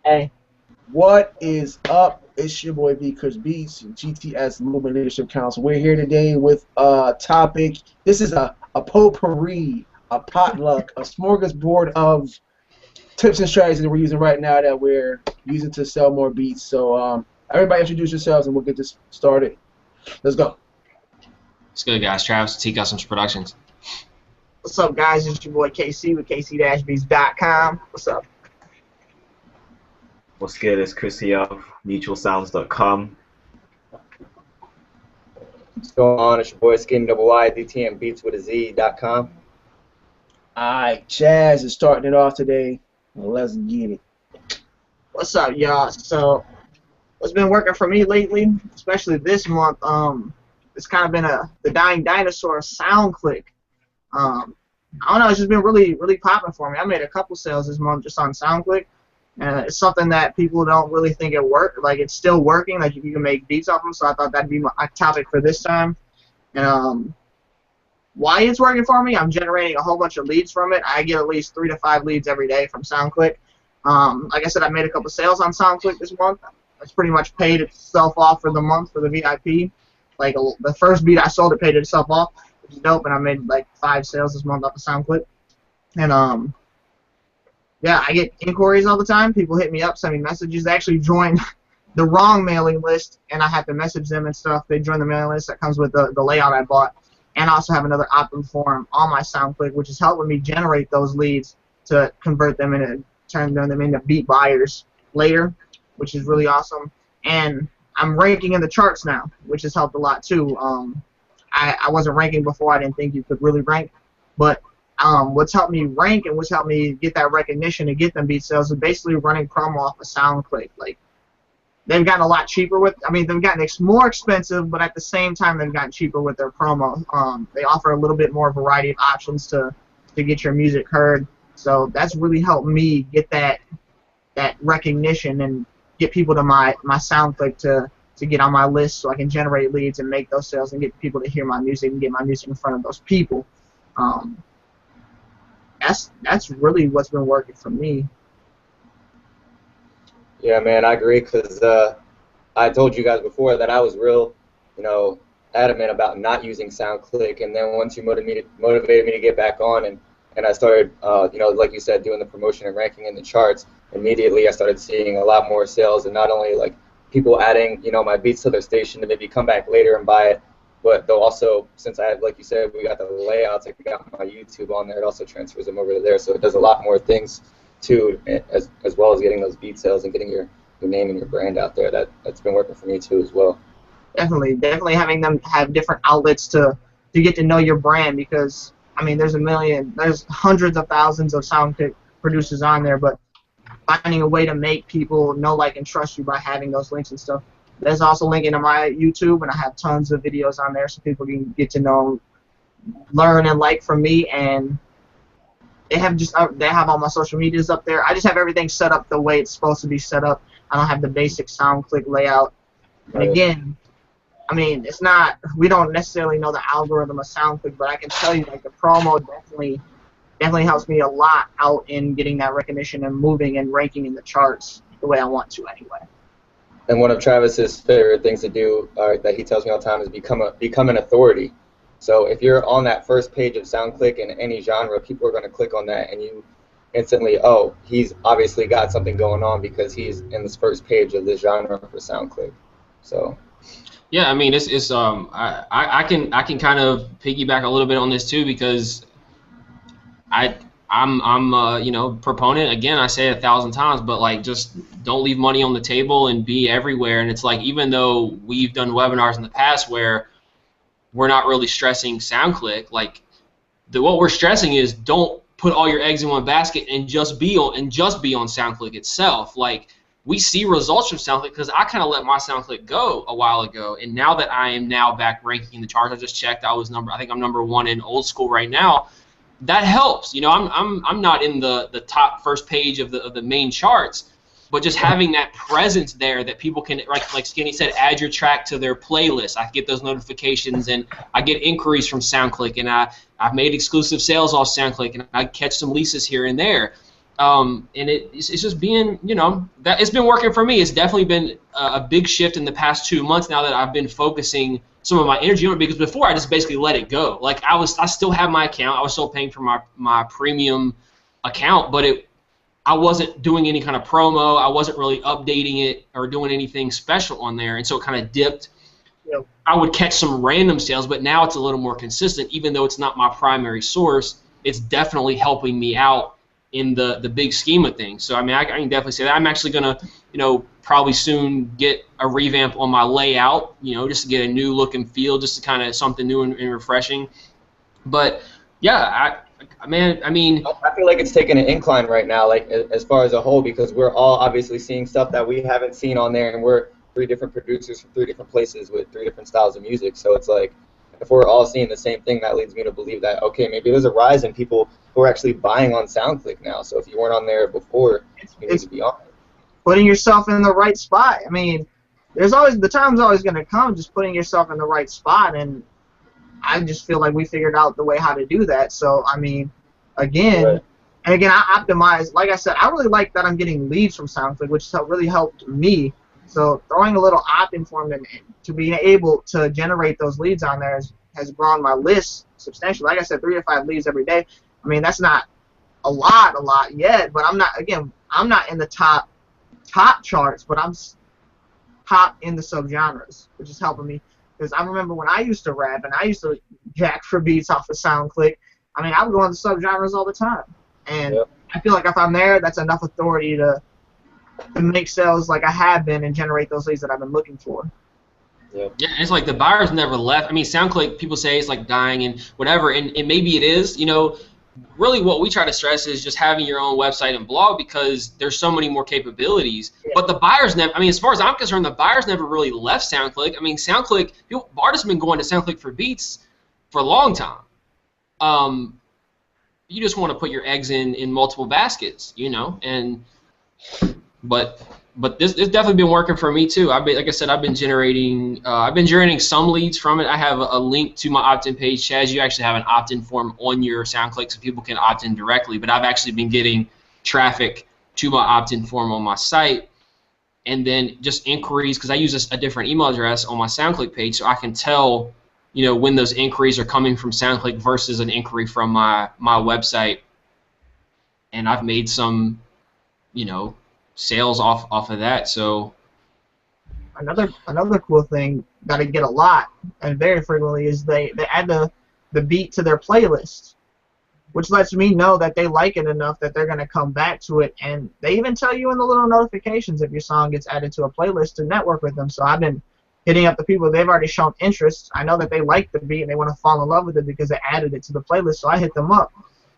Hey, What is up? It's your boy B Kush Beats, GTS Movement Leadership Council. We're here today with a topic. This is a potpourri, a potluck, a smorgasbord of tips and strategies that we're using right now that we're using to sell more beats. So everybody introduce yourselves and we'll get this started. Let's go. What's good, guys? Travis, T Customs Productions. what's up, guys? It's your boy KC with KC-Beats.com. What's up? What's good? It's Chrissy of mutualsounds.com. What's going on? It's your boy Skin Double Y, DTM Beats with a Z.com. Alright, Chaz is starting it off today. Let's get it. What's up, y'all? So, what's been working for me lately, especially this month, it's kind of been the dying dinosaur Soundclick. I don't know, it's just been really popping for me. I made a couple sales this month just on Soundclick. It's something that people don't really think it work. Like, it's still working. Like, you can make beats off them. So I thought that'd be my topic for this time. And why it's working for me? I'm generating a whole bunch of leads from it. I get at least 3 to 5 leads every day from SoundClick. Like I said, I made a couple sales on SoundClick this month. It's pretty much paid itself off for the month for the VIP. Like, the first beat I sold, it paid itself off, which is dope. And I made like 5 sales this month off of SoundClick. And yeah, I get inquiries all the time. People hit me up, send me messages. They actually joined the wrong mailing list, and I have to message them and stuff. They join the mailing list that comes with the layout I bought. And I also have another opt-in form on my SoundClick, which is helping me generate those leads to convert them into, turn them into beat buyers later, which is really awesome. And I'm ranking in the charts now, which has helped a lot too. I wasn't ranking before. I didn't think you could really rank, but what's helped me rank and what's helped me get that recognition and get them beat sales is basically running promo off of SoundClick. Like, they've gotten a lot cheaper with, I mean, they've gotten more expensive, but at the same time, they've gotten cheaper with their promo. They offer a little bit more variety of options to get your music heard. So that's really helped me get that recognition and get people to my SoundClick to get on my list so I can generate leads and make those sales and get people to hear my music and get my music in front of those people. That's really what's been working for me. Yeah, man, I agree because I told you guys before that I was real, adamant about not using SoundClick, and then once you motivated me to get back on, and I started, like you said, doing the promotion and ranking in the charts, immediately I started seeing a lot more sales, and not only like people adding, my beats to their station to maybe come back later and buy it, but they'll also, since I had, like you said, we got the layouts, I got my YouTube on there, it also transfers them over to there, so it does a lot more things too, as well as getting those beat sales and getting your name and your brand out there. That's been working for me too as well. Definitely having them have different outlets to get to know your brand, because I mean there's hundreds of thousands of SoundClick producers on there, but finding a way to make people know, like, and trust you by having those links and stuff. There's also linking to my YouTube, and I have tons of videos on there so people can get to know, learn, and like from me. And they have all my social medias up there. I just have everything set up the way it's supposed to be set up. I don't have the basic SoundClick layout. And again, I mean, we don't necessarily know the algorithm of SoundClick, but I can tell you, like, the promo definitely helps me a lot out in getting that recognition and moving and ranking in the charts the way I want to anyway. And one of Travis's favorite things to do, that he tells me all the time, is become an authority. So if you're on that first page of SoundClick in any genre, people are going to click on that, and you instantly, oh, he's obviously got something going on because he's in this first page of this genre for SoundClick. So. Yeah, I mean, I can kind of piggyback a little bit on this too, because I'm proponent. Again, I say it 1,000 times, but like, just don't leave money on the table and be everywhere. And it's like, even though we've done webinars in the past where we're not really stressing SoundClick, like, what we're stressing is don't put all your eggs in one basket and just be on SoundClick itself. Like, we see results from SoundClick because I kind of let my SoundClick go a while ago, and now that I am now back ranking in the charts, I just checked. I think I'm number 1 in old school right now. That helps. I'm not in the top first page of the main charts, but just having that presence there that people can, like Skinny said, add your track to their playlist. I get those notifications, and I get inquiries from SoundClick, and I've made exclusive sales off SoundClick, and I catch some leases here and there. And it's just being, that it's been working for me. It's definitely been a big shift in the past 2 months now that I've been focusing some of my energy on it, because before I just basically let it go. Like I still have my account. I was still paying for my premium account, but I wasn't doing any kind of promo. I wasn't really updating it or doing anything special on there, and so it kind of dipped. Yep. I would catch some random sales, but now it's a little more consistent. Even though it's not my primary source, it's definitely helping me out in the big scheme of things. So I mean, I can definitely say that. I'm actually gonna, probably soon get a revamp on my layout, just to get a new look and feel, just to kind of something new and refreshing. But yeah, I mean, I feel like it's taking an incline right now, like as far as a whole, because we're all obviously seeing stuff that we haven't seen on there, and we're 3 different producers from 3 different places with 3 different styles of music. So it's like, if we're all seeing the same thing, that leads me to believe that, okay, maybe there's a rise in people who are actually buying on Soundclick now. So if you weren't on there before, you need to be on it. Putting yourself in the right spot. I mean, the time's always going to come, just putting yourself in the right spot, and I just feel like we figured out the way how to do that. So, I mean, again, Right. and again, I optimize. Like I said, I really like that I'm getting leads from Soundclick, which really helped me. So throwing a little opt-in form and to be able to generate those leads on there has grown my list substantially. Like I said, 3 to 5 leads every day. I mean, that's not a lot yet, but I'm not in the top charts, but I'm top in the subgenres, which is helping me. Because I remember when I used to rap and I used to jack for beats off of SoundClick, I mean, I would go into subgenres all the time. And Yep. I feel like if I'm there, that's enough authority to make sales like I have been and generate those leads that I've been looking for. yeah, it's like the buyers never left. I mean, SoundClick, people say it's like dying and whatever, and maybe it is. Really what we try to stress is just having your own website and blog, because there's so many more capabilities. Yeah. But the buyers never, as far as I'm concerned, the buyers never really left SoundClick. I mean, SoundClick, artists have been going to SoundClick for beats for a long time. You just want to put your eggs in multiple baskets, and but this definitely been working for me too. Like I said, I've been generating some leads from it. I have a link to my opt-in page. Chaz, you actually have an opt-in form on your SoundClick so people can opt in directly. But I've actually been getting traffic to my opt-in form on my site, and then just inquiries, because I use a different email address on my SoundClick page, so I can tell when those inquiries are coming from SoundClick versus an inquiry from my website. And I've made some sales off of that. So another cool thing that I get a lot and very frequently is they add the beat to their playlist, which lets me know that they like it enough that they're going to come back to it, and they even tell you in the little notifications if your song gets added to a playlist to network with them. So I've been hitting up the people, they've already shown interest. I know that they like the beat and they want to fall in love with it because they added it to the playlist, so I hit them up.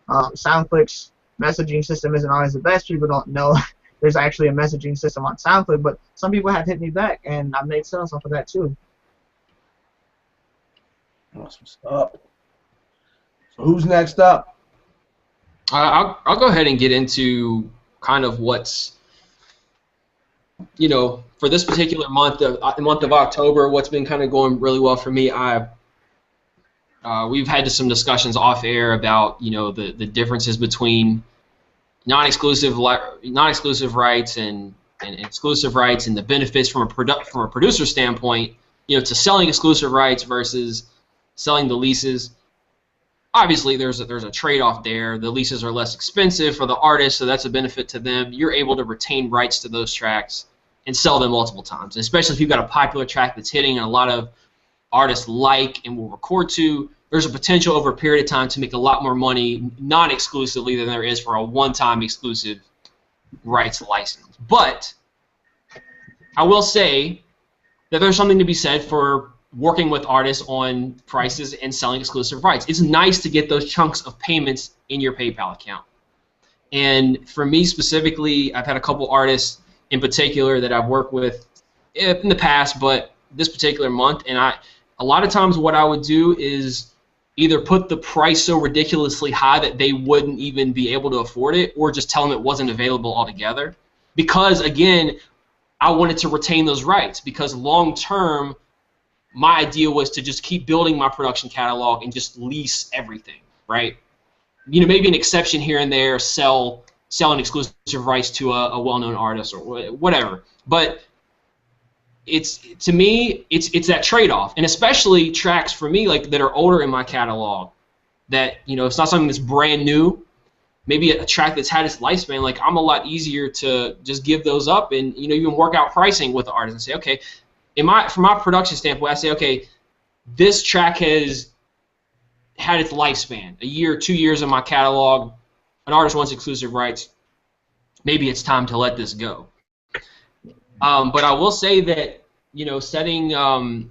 SoundClick's messaging system isn't always the best. People don't know there's actually a messaging system on SoundClick, but some people have hit me back, and I've made sales off of that too. That's what's up. So who's next up? I'll go ahead and get into kind of what's, for this particular month, the month of October, what's been kind of going really well for me. We've had some discussions off air about the differences between non-exclusive rights and exclusive rights, and the benefits from a producer standpoint, to selling exclusive rights versus selling the leases. Obviously, there's a trade-off there. The leases are less expensive for the artist, so that's a benefit to them. You're able to retain rights to those tracks and sell them multiple times, especially if you've got a popular track that's hitting and a lot of artists like and will record to. There's a potential over a period of time to make a lot more money non-exclusively than there is for a one-time exclusive rights license. But I will say that there's something to be said for working with artists on prices and selling exclusive rights. It's nice to get those chunks of payments in your PayPal account. And for me specifically, I've had a couple artists in particular that I've worked with in the past, but this particular month, and a lot of times what I would do is either put the price so ridiculously high that they wouldn't even be able to afford it, or just tell them it wasn't available altogether. Because, again, I wanted to retain those rights, because long term, my idea was to just keep building my production catalog and just lease everything, right? Maybe an exception here and there, sell selling exclusive rights to a well-known artist or whatever. But to me, it's that trade-off, and especially tracks for me like that are older in my catalog, that it's not something that's brand new. Maybe a track that's had its lifespan. Like, I'm a lot easier to just give those up and even work out pricing with the artist and say, okay, from my production standpoint, I say, okay, this track has had its lifespan, a year, 2 years in my catalog. An artist wants exclusive rights. Maybe it's time to let this go. But I will say that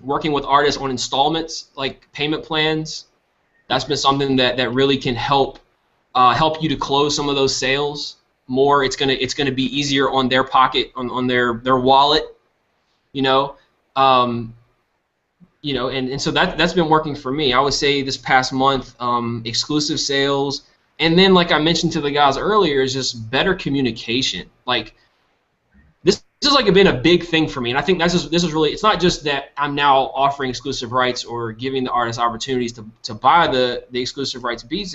working with artists on installments, like payment plans, that's been something that really can help you to close some of those sales more. It's gonna be easier on their pocket, on their wallet, and so that's been working for me. I would say this past month, exclusive sales, and then like I mentioned to the guys earlier, is just better communication. Like, this has like been a big thing for me, and I think this is really, it's not just that I'm now offering exclusive rights or giving the artists opportunities to buy the exclusive rights beats.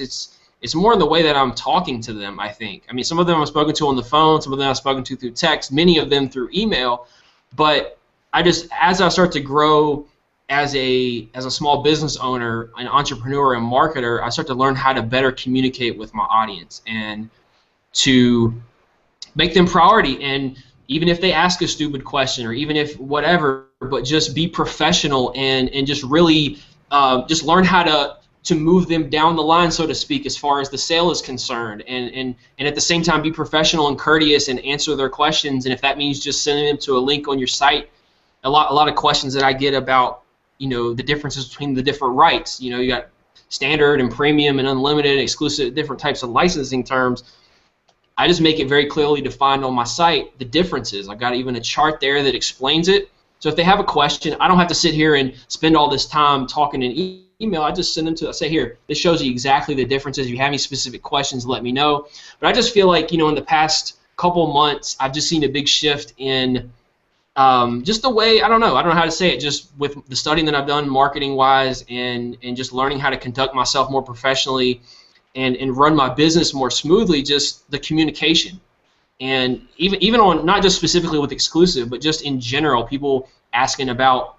It's more in the way that I'm talking to them, I think. I mean, some of them I've spoken to on the phone, some of them I've spoken to through text, many of them through email, but as I start to grow as a small business owner, an entrepreneur, and marketer, I start to learn how to better communicate with my audience and to make them priority. And even if they ask a stupid question or even if whatever, but just be professional and just really just learn how to move them down the line, so to speak, as far as the sale is concerned, and at the same time be professional and courteous and answer their questions. And if that means just sending them to a link on your site, a lot of questions that I get about the differences between the different rights. You got standard and premium and unlimited, exclusive, different types of licensing terms. I just make it very clearly defined on my site, the differences. I've got even a chart there that explains it. So if they have a question, I don't have to sit here and spend all this time talking in email. I just send them to, I say, here, this shows you exactly the differences. If you have any specific questions, let me know. But I just feel like, in the past couple months, I've just seen a big shift in just the way, I don't know how to say it, just with the studying that I've done marketing-wise and just learning how to conduct myself more professionally and run my business more smoothly, just the communication. And even on, not just specifically with exclusive, but just in general, people asking about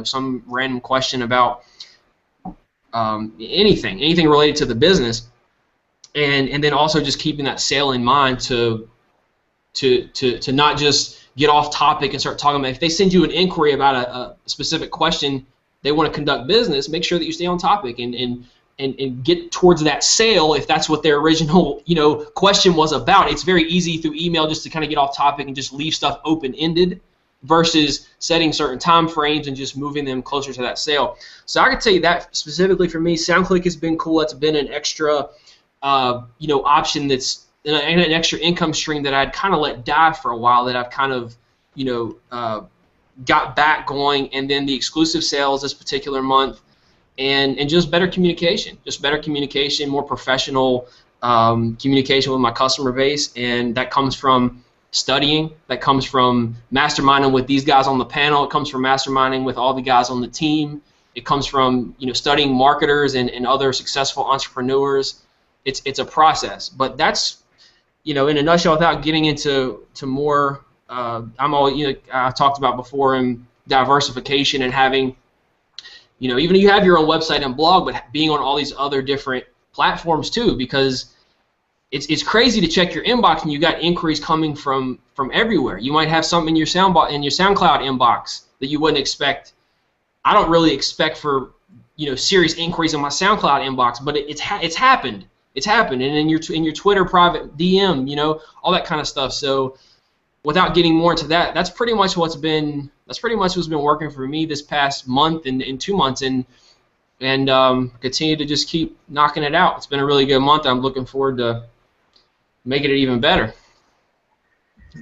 some random question about anything related to the business, and then also just keeping that sale in mind to not just get off topic and start talking about. If they send you an inquiry about a specific question, they want to conduct business, make sure that you stay on topic and get towards that sale if that's what their original question was about. It's very easy through email just to kind of get off topic and just leave stuff open-ended versus setting certain time frames and just moving them closer to that sale. So I could tell you that specifically for me, SoundClick has been cool. It's been an extra option that's and an extra income stream that I'd kind of let die for a while, that I've kind of got back going. And then the exclusive sales this particular month, and just better communication, more professional communication with my customer base, and that comes from studying, that comes from masterminding with these guys on the panel, it comes from masterminding with all the guys on the team, it comes from studying marketers and other successful entrepreneurs. It's a process, but that's in a nutshell, without getting into more. I talked about before in diversification and having. Even if you have your own website and blog, but being on all these other different platforms too, because it's crazy to check your inbox and you got inquiries coming from everywhere. You might have something in your SoundCloud inbox that you wouldn't expect. I don't really expect for serious inquiries in my SoundCloud inbox, but it's happened. It's happened, and in your Twitter private DM, all that kind of stuff. So without getting more into that, that's pretty much what's been working for me this past month and 2 months, and continue to just keep knocking it out. It's been a really good month. I'm looking forward to making it even better.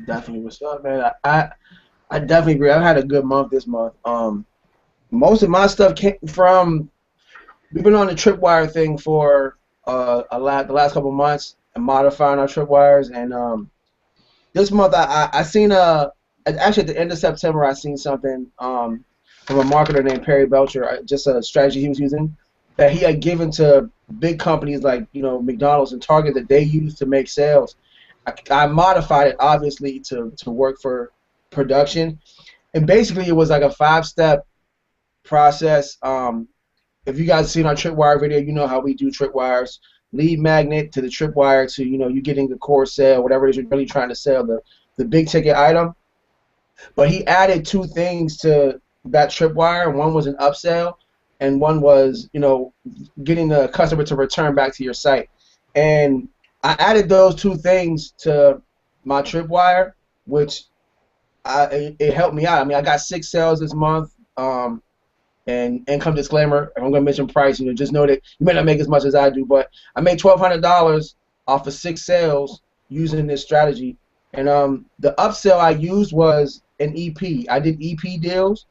Definitely, what's up, man? I definitely agree. I've had a good month this month. Most of my stuff came from, we've been on the Tripwire thing for the last couple months and modifying our Tripwires, and this month I seen actually at the end of September I seen something from a marketer named Perry Belcher, just a strategy he was using that he had given to big companies like McDonald's and Target that they use to make sales. I modified it obviously to work for production, and basically it was like a 5-step process. If you guys seen our Tripwire video, you know how we do Tripwires. Lead magnet to the Tripwire to, you getting the core sale, whatever it is you're really trying to sell, the big ticket item. But he added 2 things to that Tripwire. One was an upsell, and one was, getting the customer to return back to your site. And I added those 2 things to my Tripwire, which it helped me out. I mean, I got 6 sales this month. And income disclaimer, if I'm going to mention price, just know that you may not make as much as I do, but I made $1,200 off of 6 sales using this strategy. And the upsell I used was an EP. I did EP deals,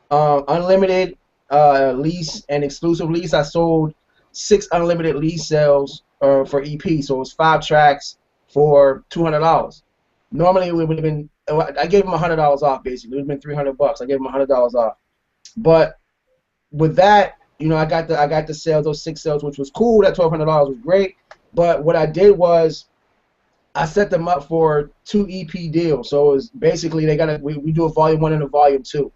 unlimited lease and exclusive lease. I sold 6 unlimited lease sales for EP, so it was 5 tracks for $200. Normally it would have been, I gave them $100 off basically. It would have been $300. I gave them $100 off, but with that, I got the sales, those 6 sales, which was cool. That $1,200 was great. But what I did was I set them up for 2 EP deals. So it was basically we do a volume 1 and a volume 2.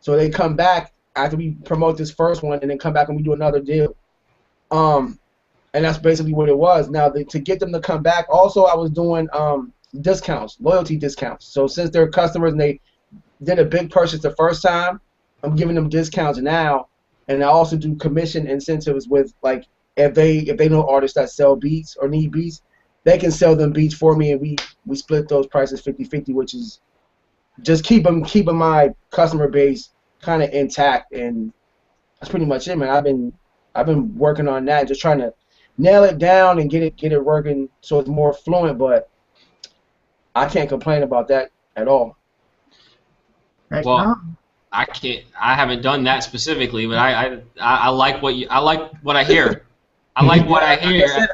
So they come back after we promote this first one, and then come back and we do another deal. And that's basically what it was. Now to get them to come back, also I was doing discounts, loyalty discounts. So since they're customers and they did a big purchase the first time, I'm giving them discounts now. And I also do commission incentives with, like, if they know artists that sell beats or need beats, they can sell them beats for me, and we split those prices 50-50, which is just keeping my customer base kind of intact. And that's pretty much it, man. I've been working on that, just trying to nail it down and get it working so it's more fluent. But I can't complain about that at all. Well, I haven't done that specifically, but I like what I like what I hear. I like what I hear. Like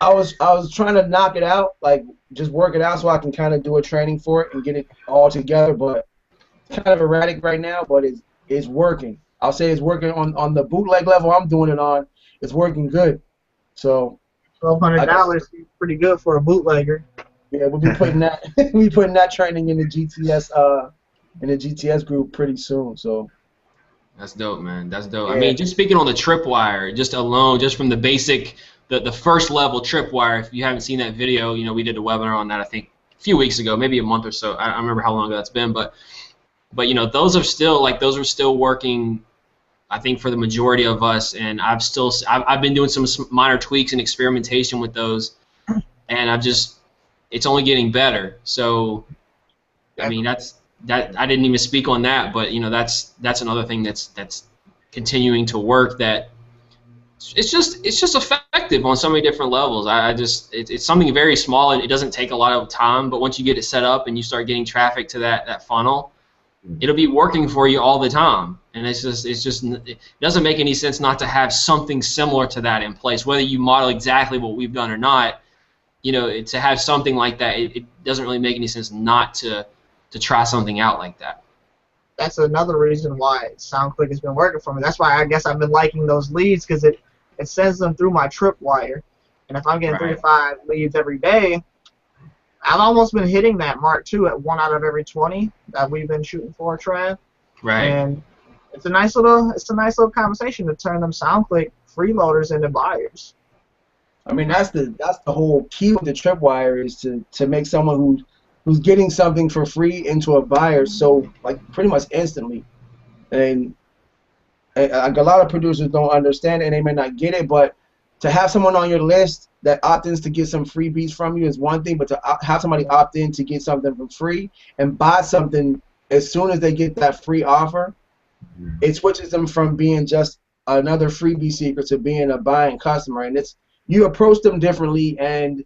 I was trying to knock it out, like just work it out so I can kind of do a training for it and get it all together. But it's kind of erratic right now, but it's working. I'll say it's working on the bootleg level I'm doing it on. It's working good. So $1,200 is pretty good for a bootlegger. Yeah, we'll be putting that training in the GTS group pretty soon. So that's dope, man. That's dope. Yeah. I mean, just speaking on the Tripwire, just from the basic, the first level Tripwire. If you haven't seen that video, we did a webinar on that, I think a few weeks ago, maybe a month or so. I don't remember how long ago that's been, but those are still working, I think, for the majority of us. And I've been doing some minor tweaks and experimentation with those, and it's only getting better. So I mean, that I didn't even speak on that, but that's another thing that's continuing to work. That it's just effective on so many different levels. It's something very small, and it doesn't take a lot of time. But once you get it set up and you start getting traffic to that funnel, it'll be working for you all the time. And it doesn't make any sense not to have something similar to that in place, whether you model exactly what we've done or not. To have something like that, it doesn't really make any sense not to try something out like that. That's another reason why Soundclick has been working for me. That's why I guess I've been liking those leads, because it sends them through my Tripwire. And if I'm getting 3 to 5 leads every day, I've almost been hitting that mark too at 1 out of every 20 that we've been shooting for, Trav. Right. And it's a nice little conversation to turn them Soundclick freeloaders into buyers. I mean, that's the whole key with the Tripwire, is to make someone who's getting something for free into a buyer, so like pretty much instantly. And a lot of producers don't understand it, and they may not get it, but to have someone on your list that opts to get some free beats from you is one thing, but to have somebody opt in to get something for free and buy something as soon as they get that free offer, it switches them from being just another freebie seeker to being a buying customer. And you approach them differently. And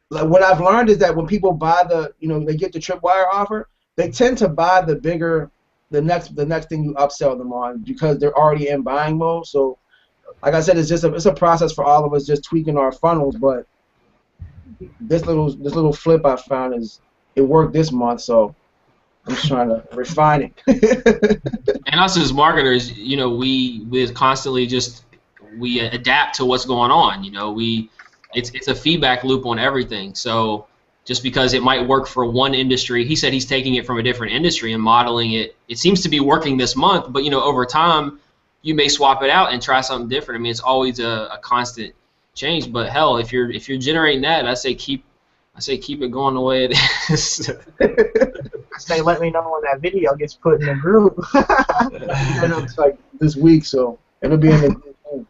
like, what I've learned is that when people buy they get the Tripwire offer, they tend to buy the next thing you upsell them on, because they're already in buying mode. So, like I said, it's a process for all of us, just tweaking our funnels. But this little flip I found it worked this month, so I'm just trying to refine it. And us as marketers, we constantly we adapt to what's going on. it's a feedback loop on everything. So just because it might work for one industry, he said he's taking it from a different industry and modeling it. It seems to be working this month, but you know, over time, you may swap it out and try something different. I mean, it's always a constant change. But hell, if you're generating that, I say keep it going the way it is. I say let me know when that video gets put in the group. And it's like this week, so it'll be in the group.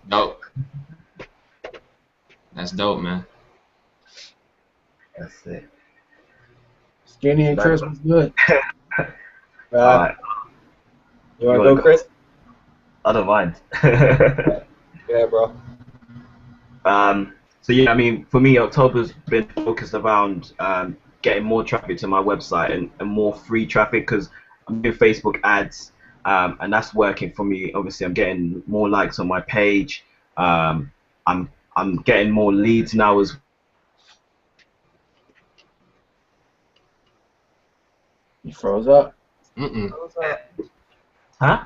Dope. That's dope, man. That's it. Skinny and Chris was good. Alright. You want to go, Chris? I don't mind. Yeah, bro. So yeah, I mean, for me, October's been focused around getting more traffic to my website and more free traffic because I'm doing Facebook ads, and that's working for me. Obviously, I'm getting more likes on my page. I'm getting more leads now as. He froze up. Huh?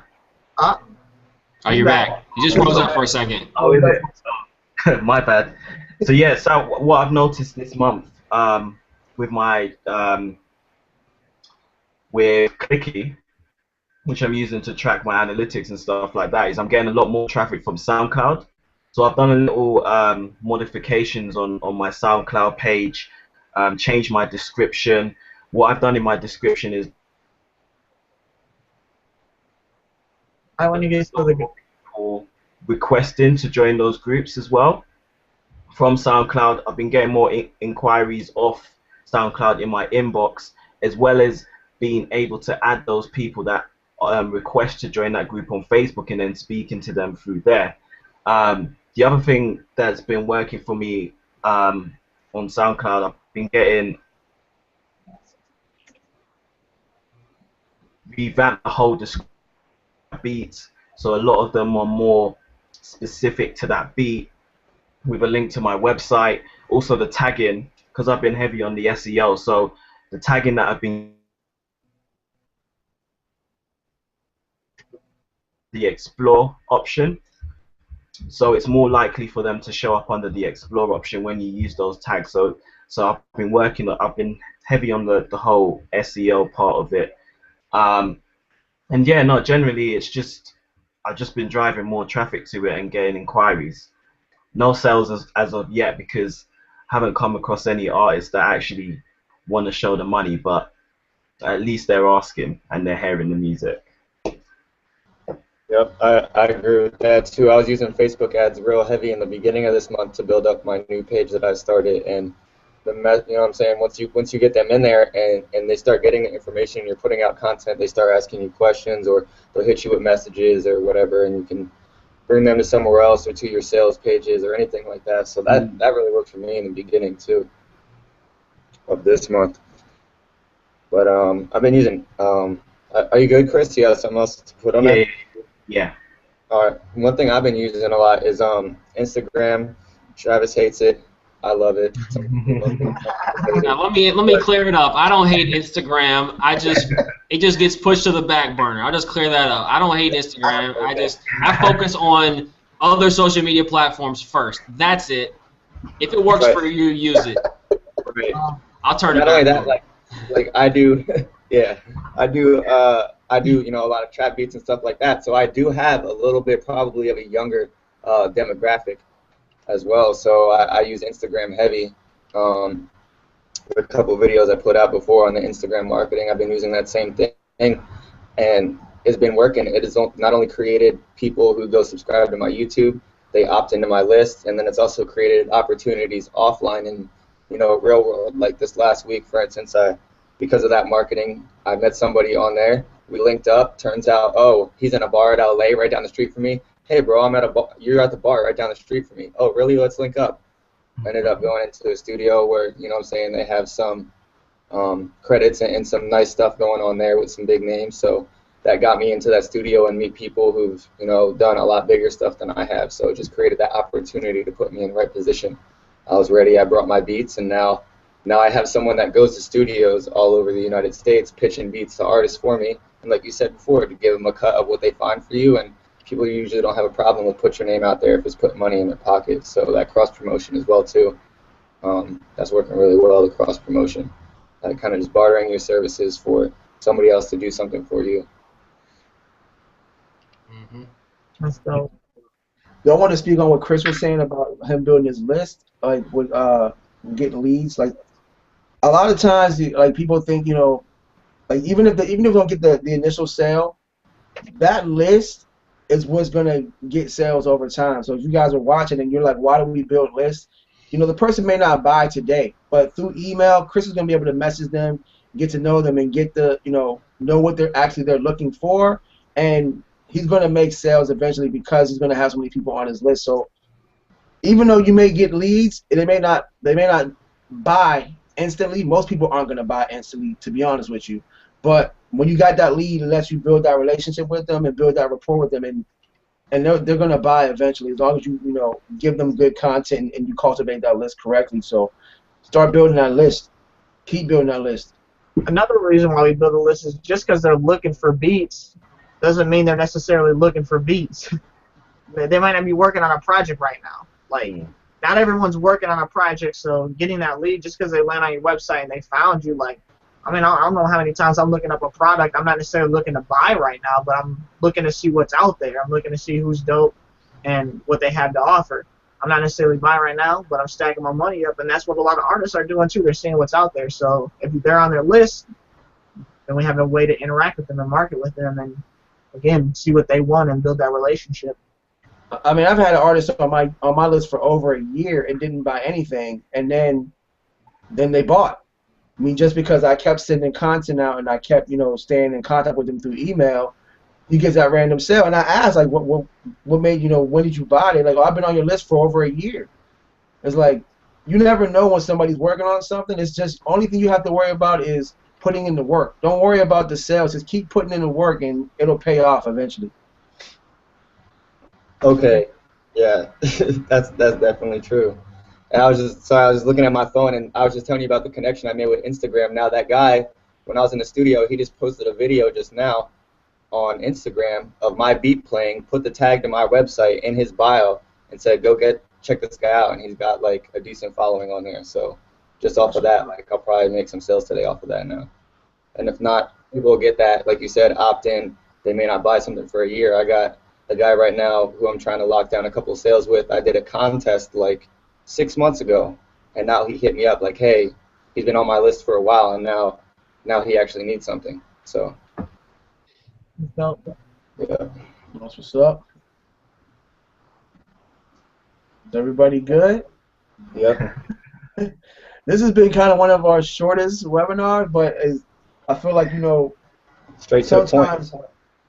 Oh, you're back. You just froze up for a second. Oh, is it? Oh, my bad. So yeah, so what I've noticed this month with my with Clicky, which I'm using to track my analytics and stuff like that, is I'm getting a lot more traffic from SoundCloud. So I've done a little modifications on my SoundCloud page, changed my description. What I've done in my description is I want to get to the people requesting to join those groups as well. From SoundCloud, I've been getting more inquiries off SoundCloud in my inbox, as well as being able to add those people that request to join that group on Facebook and then speaking to them through there. The other thing that's been working for me on SoundCloud, I've been getting revamped the whole description beats, so a lot of them are more specific to that beat with a link to my website. Also the tagging, because I've been heavy on the SEO, so the tagging that I've been the explore option, so it's more likely for them to show up under the explore option when you use those tags. So I've been heavy on the whole SEO part of it. And yeah, no, generally it's just I've just been driving more traffic to it and getting inquiries. No sales as of yet because I haven't come across any artists that actually want to show the money, but at least they're asking and they're hearing the music. Yep, I agree with that too. I was using Facebook ads real heavy in the beginning of this month to build up my new page that I started, and you know what I'm saying, once you get them in there and they start getting the information, you're putting out content, they start asking you questions or they'll hit you with messages or whatever, and you can bring them to somewhere else or to your sales pages or anything like that. So that really worked for me in the beginning too of this month. But I've been using are you good, Chris? You got something else to put on there? Yeah. All right. One thing I've been using a lot is Instagram. Travis hates it. I love it. Now let me clear it up. I don't hate Instagram. It just gets pushed to the back burner. I'll just clear that up. I don't hate Instagram. I focus on other social media platforms first. That's it. If it works for you, use it. Right. I'll turn it back. Not only that, like I do, yeah, I do, you know, a lot of trap beats and stuff like that. So I do have a little bit probably of a younger demographic as well. So I use Instagram heavy. With a couple of videos I put out before on the Instagram marketing, I've been using that same thing, and it's been working. It has not only created people who go subscribe to my YouTube, they opt into my list, and then it's also created opportunities offline in, you know, real world. Like this last week, for instance, because of that marketing, I met somebody on there. We linked up. Turns out, oh, he's in a bar at LA right down the street from me. Hey, bro, I'm at a bar. You're at the bar right down the street from me. Oh, really? Let's link up. I ended up going into a studio where, you know what I'm saying, they have some credits and some nice stuff going on there with some big names. So that got me into that studio and meet people who've, you know, done a lot bigger stuff than I have. So it just created that opportunity to put me in the right position. I was ready. I brought my beats, and now I have someone that goes to studios all over the United States pitching beats to artists for me. And like you said before, to give them a cut of what they find for you and people usually don't have a problem with put your name out there if it's putting money in their pocket. So that cross promotion as well too. That's working really well, the cross promotion. Kind of just bartering your services for somebody else to do something for you. Mm-hmm. That's dope. Y'all want to speak on what Chris was saying about him building his list, like with getting leads? Like a lot of times, like people think, you know, like even if they don't get the initial sale, that list is what's gonna get sales over time. So if you guys are watching and you're like, why do we build lists? You know, the person may not buy today, but through email, Chris is gonna be able to message them, get to know them, and get the, you know what they're looking for, and he's gonna make sales eventually because he's gonna have so many people on his list. So even though you may get leads, they may not buy instantly. Most people aren't gonna buy instantly, to be honest with you. But when you got that lead, it lets you build that relationship with them and build that rapport with them, and they're gonna buy eventually as long as you give them good content and you cultivate that list correctly. So start building that list. Keep building that list. Another reason why we build a list is just because they're looking for beats doesn't mean they're necessarily looking for beats. They might not be working on a project right now. Like, not everyone's working on a project, so getting that lead just because they land on your website and they found you, like, I mean, I don't know how many times I'm looking up a product. I'm not necessarily looking to buy right now, but I'm looking to see what's out there. I'm looking to see who's dope and what they have to offer. I'm not necessarily buying right now, but I'm stacking my money up, and that's what a lot of artists are doing too. They're seeing what's out there. So if they're on their list, then we have a way to interact with them and market with them and, again, see what they want and build that relationship. I mean, I've had an artist on my list for over a year and didn't buy anything, and then they bought. I mean, just because I kept sending content out and I kept, staying in contact with them through email, he gets that random sale. And I asked, like, what made, when did you buy it? Like, oh, I've been on your list for over a year. It's like, you never know when somebody's working on something. It's just, only thing you have to worry about is putting in the work. Don't worry about the sales. Just keep putting in the work and it'll pay off eventually. Okay, yeah, that's definitely true. And I was just looking at my phone and I was just telling you about the connection I made with Instagram. Now that guy, when I was in the studio, he just posted a video just now on Instagram of my beat playing, put the tag to my website in his bio and said, check this guy out, and he's got like a decent following on there. So just off of that, like, I'll probably make some sales today off of that now. And if not, people will get that, like you said, opt in. They may not buy something for a year. I got a guy right now who I'm trying to lock down a couple of sales with. I did a contest like 6 months ago, and now he hit me up like, hey, he's been on my list for a while, and now he actually needs something. So yeah, That's what's up. Is everybody good? Yep. This has been kind of one of our shortest webinars, but I feel like, straight to the point.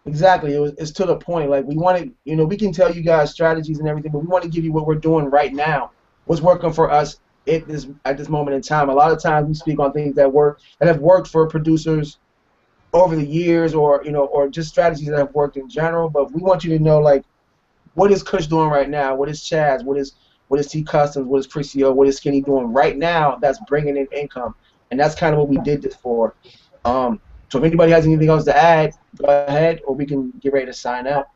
Exactly, it's to the point. Like, we want to, we can tell you guys strategies and everything, but we want to give you what we're doing right now. What's working for us at this moment in time. A lot of times we speak on things that have worked for producers over the years, or just strategies that have worked in general. But we want you to know, like, what is Kush doing right now? What is Chaz? What is T Customs? What is Chrisio? What is Skinny doing right now that's bringing in income? And that's kind of what we did this for. So if anybody has anything else to add, go ahead, or we can get ready to sign out.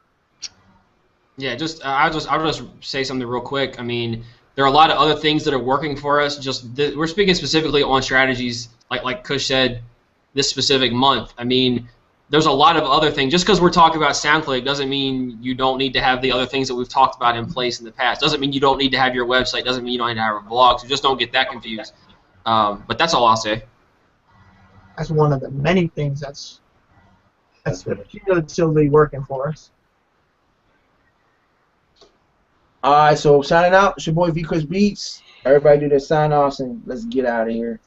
Yeah, I'll just say something real quick. I mean, there are a lot of other things that are working for us. We're speaking specifically on strategies, like Kush said, this specific month. I mean, there's a lot of other things. Just because we're talking about Soundclick doesn't mean you don't need to have the other things that we've talked about in place in the past. Doesn't mean you don't need to have your website. Doesn't mean you don't need to have a blog. So just don't get that confused. But that's all I'll say. That's one of the many things that's cumulatively working for us. All right, so signing out. It's your boy V Chris Beats. Everybody do their sign-offs and let's get out of here.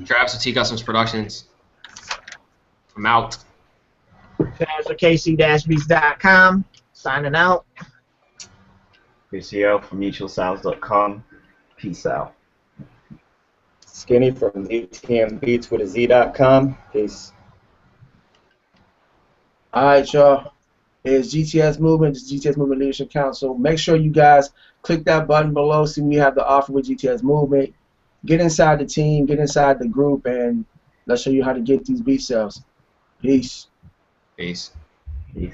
Travis with T Customs Productions. I'm out. Chaz with KC-Beats.com. Signing out. Chrisio from MutualSales.com. Peace out. Skinny from DTMBeats with a Z.com. Peace. All right, y'all. It's GTS Movement. It's GTS Movement Leadership Council. Make sure you guys click that button below. See we have the offer with GTS Movement. Get inside the team. Get inside the group, and let's show you how to get these beat sales. Peace. Peace. Peace.